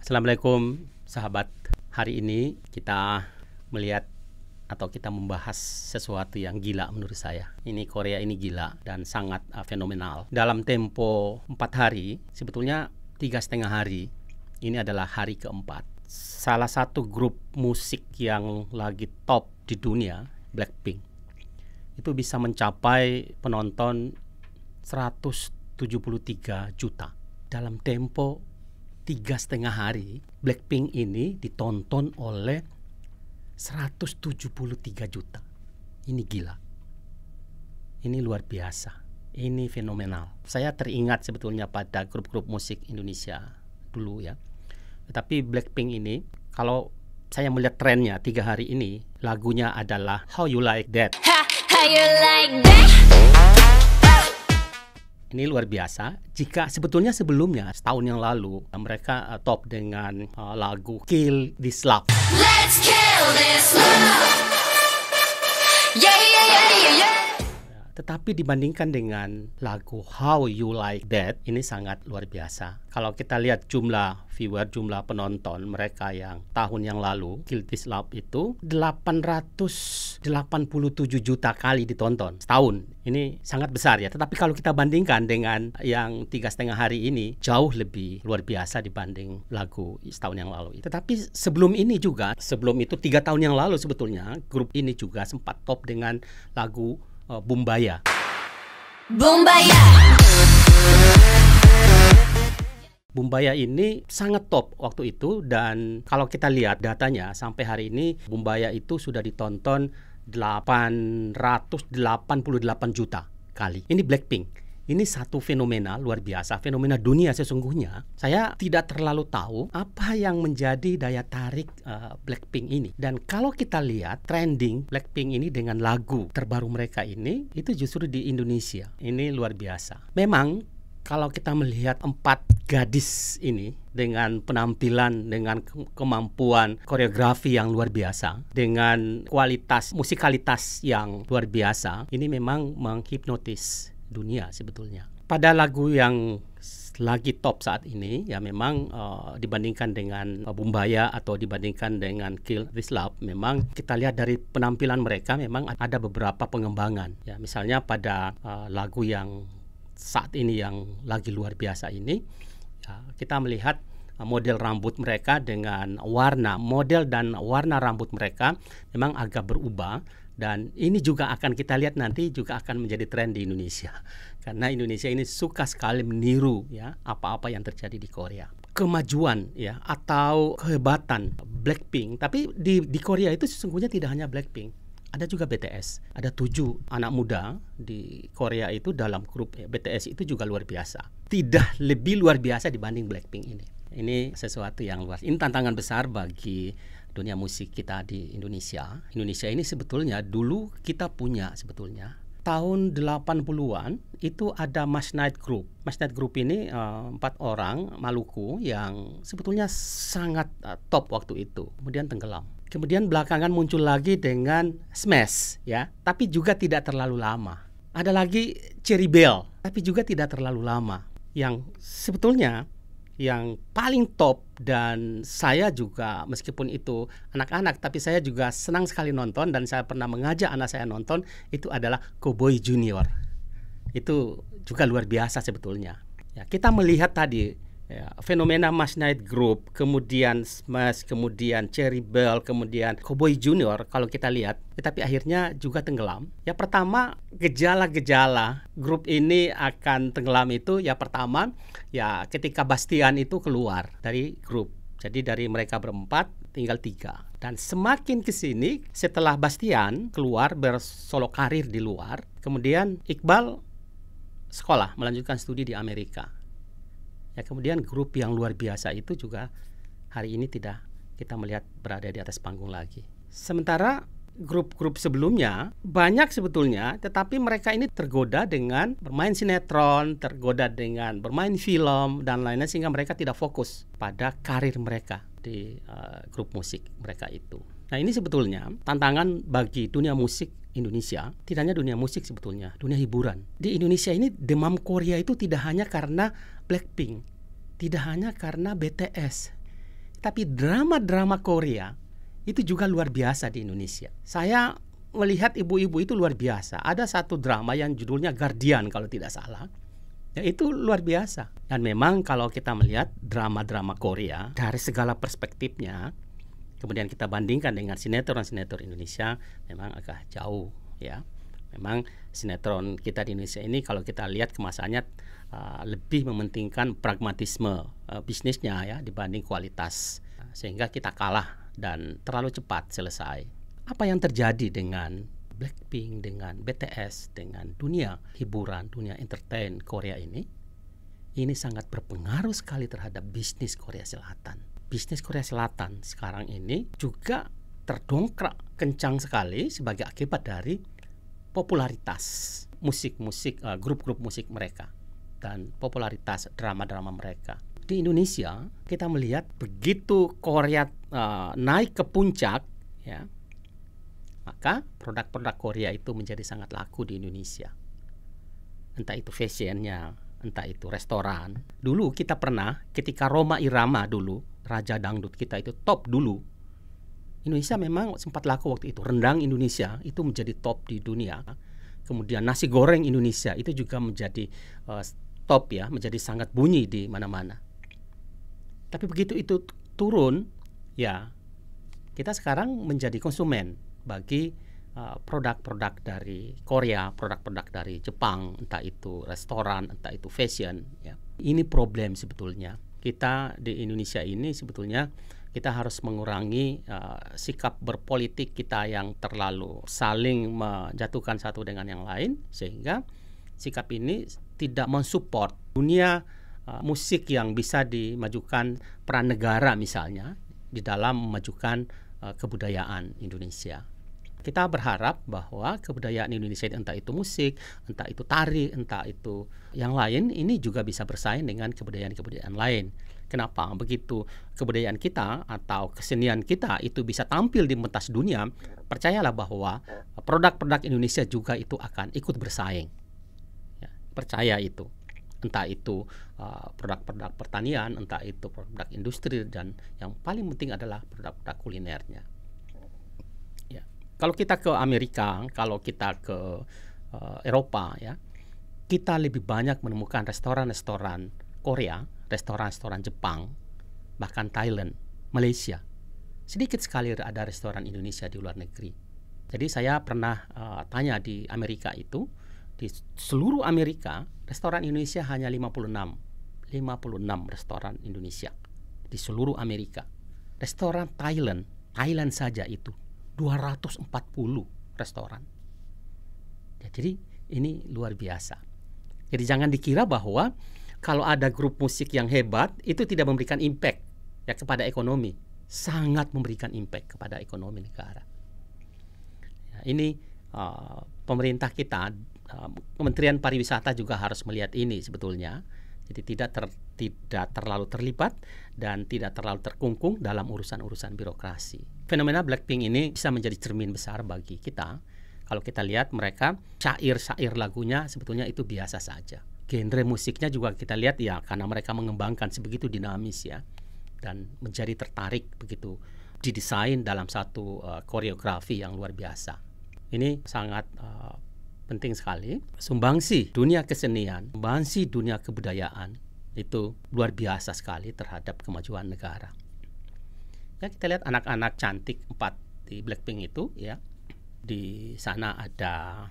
Assalamualaikum sahabat. Hari ini kita melihat atau kita membahas sesuatu yang gila menurut saya. Ini Korea ini gila dan sangat fenomenal. Dalam tempo 4 hari, sebetulnya 3,5 hari, ini adalah hari keempat. Salah satu grup musik yang lagi top di dunia, Blackpink, itu bisa mencapai penonton 173 juta. Dalam tempo 3,5 hari, Blackpink ini ditonton oleh 173 juta. Ini gila. Ini luar biasa. Ini fenomenal. Saya teringat sebetulnya pada grup-grup musik Indonesia dulu ya. Tetapi Blackpink ini, kalau saya melihat trennya 3 hari ini, lagunya adalah How You Like That. How you like that? Ini luar biasa. Jika sebetulnya sebelumnya setahun yang lalu mereka top dengan lagu Kill This Love. Let's kill this love. Yeah, yeah, yeah, yeah, yeah. Tetapi dibandingkan dengan lagu How You Like That, ini sangat luar biasa. Kalau kita lihat jumlah viewer, jumlah penonton mereka yang tahun yang lalu, Kill This Love itu 887 juta kali ditonton setahun. Ini sangat besar ya. Tetapi kalau kita bandingkan dengan yang 3,5 hari ini, jauh lebih luar biasa dibanding lagu setahun yang lalu. Tetapi sebelum ini juga, sebelum itu 3 tahun yang lalu sebetulnya, grup ini juga sempat top dengan lagu Bumbaya. Bumbaya. Bumbaya ini sangat top waktu itu, dan kalau kita lihat datanya sampai hari ini Bumbaya itu sudah ditonton 888 juta kali. Ini Blackpink. Ini satu fenomena luar biasa, fenomena dunia sesungguhnya. Saya tidak terlalu tahu apa yang menjadi daya tarik Blackpink ini. Dan kalau kita lihat trending Blackpink ini dengan lagu terbaru mereka ini, itu justru di Indonesia. Ini luar biasa. Memang kalau kita melihat 4 gadis ini dengan penampilan, dengan kemampuan koreografi yang luar biasa, dengan kualitas musikalitas yang luar biasa, ini memang menghipnotis dunia sebetulnya. Pada lagu yang lagi top saat ini ya memang dibandingkan dengan Bumbaya atau dibandingkan dengan Kill This Love, memang kita lihat dari penampilan mereka memang ada beberapa pengembangan ya. Misalnya pada lagu yang saat ini yang lagi luar biasa ini ya, kita melihat model rambut mereka dengan model dan warna rambut mereka memang agak berubah. Dan ini juga akan kita lihat nanti juga akan menjadi tren di Indonesia. Karena Indonesia ini suka sekali meniru ya apa-apa yang terjadi di Korea. Kemajuan ya atau kehebatan Blackpink, tapi di Korea itu sesungguhnya tidak hanya Blackpink. Ada juga BTS. Ada 7 anak muda di Korea itu dalam grup BTS itu juga luar biasa. Tidak lebih luar biasa dibanding Blackpink ini. Ini sesuatu yang luas. Ini tantangan besar bagi dunia musik kita di Indonesia. Indonesia ini sebetulnya dulu kita punya sebetulnya tahun 80-an itu ada Mas Night Group. Mas Night Group ini 4 orang Maluku yang sebetulnya sangat top waktu itu. Kemudian tenggelam. Kemudian belakangan muncul lagi dengan Smash ya, tapi juga tidak terlalu lama. Ada lagi Cherry Bell, tapi juga tidak terlalu lama. Yang sebetulnya yang paling top, dan saya juga meskipun itu anak-anak tapi saya juga senang sekali nonton dan saya pernah mengajak anak saya nonton, itu adalah Cowboy Junior. Itu juga luar biasa sebetulnya ya. Kita melihat tadi ya, fenomena Mas Night Group, kemudian Smash, kemudian Cherry Bell, kemudian Cowboy Junior kalau kita lihat, tetapi akhirnya juga tenggelam. Ya pertama, gejala-gejala grup ini akan tenggelam itu ya pertama ya ketika Bastian itu keluar dari grup. Jadi dari mereka berempat tinggal 3. Dan semakin ke sini setelah Bastian keluar bersolo karir di luar, kemudian Iqbal sekolah melanjutkan studi di Amerika. Ya, kemudian grup yang luar biasa itu juga hari ini tidak kita melihat berada di atas panggung lagi. Sementara grup-grup sebelumnya banyak sebetulnya, tetapi mereka ini tergoda dengan bermain sinetron, tergoda dengan bermain film dan lainnya, sehingga mereka tidak fokus pada karir mereka di grup musik mereka itu. Nah ini sebetulnya tantangan bagi dunia musik Indonesia, tidak hanya dunia musik sebetulnya, dunia hiburan. Di Indonesia ini demam Korea itu tidak hanya karena Blackpink, tidak hanya karena BTS. Tapi drama-drama Korea itu juga luar biasa di Indonesia. Saya melihat ibu-ibu itu luar biasa. Ada satu drama yang judulnya Guardian kalau tidak salah. Ya, itu luar biasa. Dan memang kalau kita melihat drama-drama Korea dari segala perspektifnya, kemudian kita bandingkan dengan sinetron-sinetron Indonesia, memang agak jauh ya. Memang sinetron kita di Indonesia ini kalau kita lihat kemasannya lebih mementingkan pragmatisme bisnisnya ya dibanding kualitas, sehingga kita kalah dan terlalu cepat selesai. Apa yang terjadi dengan Blackpink, dengan BTS, dengan dunia hiburan, dunia entertain Korea ini sangat berpengaruh sekali terhadap bisnis Korea Selatan. Bisnis Korea Selatan sekarang ini juga terdongkrak kencang sekali sebagai akibat dari popularitas musik-musik, grup-grup musik mereka dan popularitas drama-drama mereka. Di Indonesia kita melihat begitu Korea naik ke puncak, ya, maka produk-produk Korea itu menjadi sangat laku di Indonesia. Entah itu fashionnya, entah itu restoran. Dulu kita pernah ketika Rhoma Irama dulu, raja dangdut kita itu top dulu. Indonesia memang sempat laku waktu itu. Rendang Indonesia itu menjadi top di dunia. Kemudian nasi goreng Indonesia itu juga menjadi top ya, menjadi sangat bunyi di mana-mana. Tapi begitu itu turun, ya kita sekarang menjadi konsumen bagi produk-produk dari Korea, produk-produk dari Jepang, entah itu restoran, entah itu fashion. Ya. Ini problem sebetulnya. Kita di Indonesia ini sebetulnya kita harus mengurangi sikap berpolitik kita yang terlalu saling menjatuhkan satu dengan yang lain, sehingga sikap ini tidak mensupport dunia musik yang bisa dimajukan peran negara misalnya di dalam memajukan kebudayaan Indonesia. Kita berharap bahwa kebudayaan Indonesia entah itu musik, entah itu tari, entah itu yang lain ini juga bisa bersaing dengan kebudayaan-kebudayaan lain. Kenapa? Begitu kebudayaan kita atau kesenian kita itu bisa tampil di pentas dunia, percayalah bahwa produk-produk Indonesia juga itu akan ikut bersaing. Ya, percaya itu. Entah itu produk-produk pertanian, entah itu produk industri, dan yang paling penting adalah produk-produk kulinernya. Ya. Kalau kita ke Amerika, kalau kita ke Eropa, ya, kita lebih banyak menemukan restoran-restoran Korea, restoran-restoran Jepang, bahkan Thailand, Malaysia. Sedikit sekali ada restoran Indonesia di luar negeri. Jadi saya pernah tanya di Amerika itu, di seluruh Amerika, restoran Indonesia hanya 56 restoran Indonesia di seluruh Amerika. Restoran Thailand saja itu 240 restoran. Ya, jadi ini luar biasa. Jadi jangan dikira bahwa kalau ada grup musik yang hebat itu tidak memberikan impact ya kepada ekonomi. Sangat memberikan impact kepada ekonomi negara. Ya, ini pemerintah kita, Kementerian Pariwisata juga harus melihat ini sebetulnya. Jadi tidak terlalu terlibat dan tidak terlalu terkungkung dalam urusan-urusan birokrasi. Fenomena Blackpink ini bisa menjadi cermin besar bagi kita. Kalau kita lihat mereka syair lagunya sebetulnya itu biasa saja. Genre musiknya juga kita lihat ya karena mereka mengembangkan sebegitu dinamis ya dan menjadi tertarik begitu didesain dalam satu koreografi yang luar biasa. Ini sangat penting sekali. Sumbangsi dunia kesenian, sumbangsi dunia kebudayaan itu luar biasa sekali terhadap kemajuan negara. Ya, kita lihat anak-anak cantik 4 di Blackpink itu ya. Di sana ada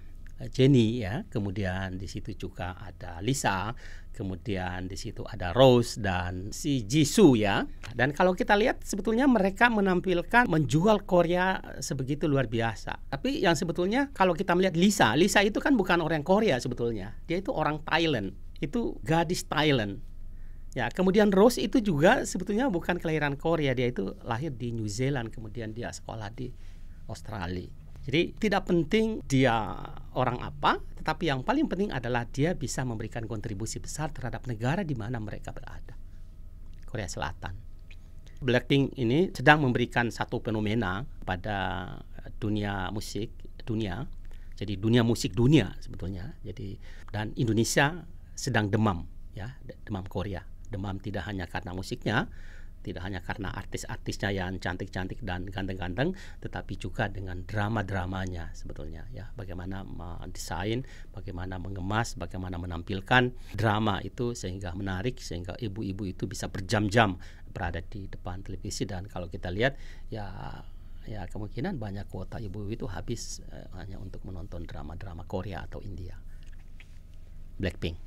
Jennie ya, kemudian di situ juga ada Lisa, kemudian di situ ada Rose dan si Jisoo ya. Dan kalau kita lihat sebetulnya mereka menjual Korea sebegitu luar biasa. Tapi yang sebetulnya kalau kita melihat Lisa itu kan bukan orang Korea sebetulnya. Dia itu orang Thailand. Itu gadis Thailand. Ya, kemudian Rose itu juga sebetulnya bukan kelahiran Korea, dia itu lahir di New Zealand, kemudian dia sekolah di Australia. Jadi tidak penting dia orang apa, tetapi yang paling penting adalah dia bisa memberikan kontribusi besar terhadap negara di mana mereka berada. Korea Selatan. Blackpink ini sedang memberikan satu fenomena pada dunia musik dunia. Jadi dunia musik dunia sebetulnya. Jadi dan Indonesia sedang demam ya, demam Korea. Demam tidak hanya karena musiknya, tidak hanya karena artis-artisnya yang cantik-cantik dan ganteng-ganteng, tetapi juga dengan drama-dramanya sebetulnya ya. Bagaimana mendesain, bagaimana mengemas, bagaimana menampilkan drama itu sehingga menarik, sehingga ibu-ibu itu bisa berjam-jam berada di depan televisi. Dan kalau kita lihat ya kemungkinan banyak kuota ibu-ibu itu habis hanya untuk menonton drama-drama Korea atau India. Blackpink.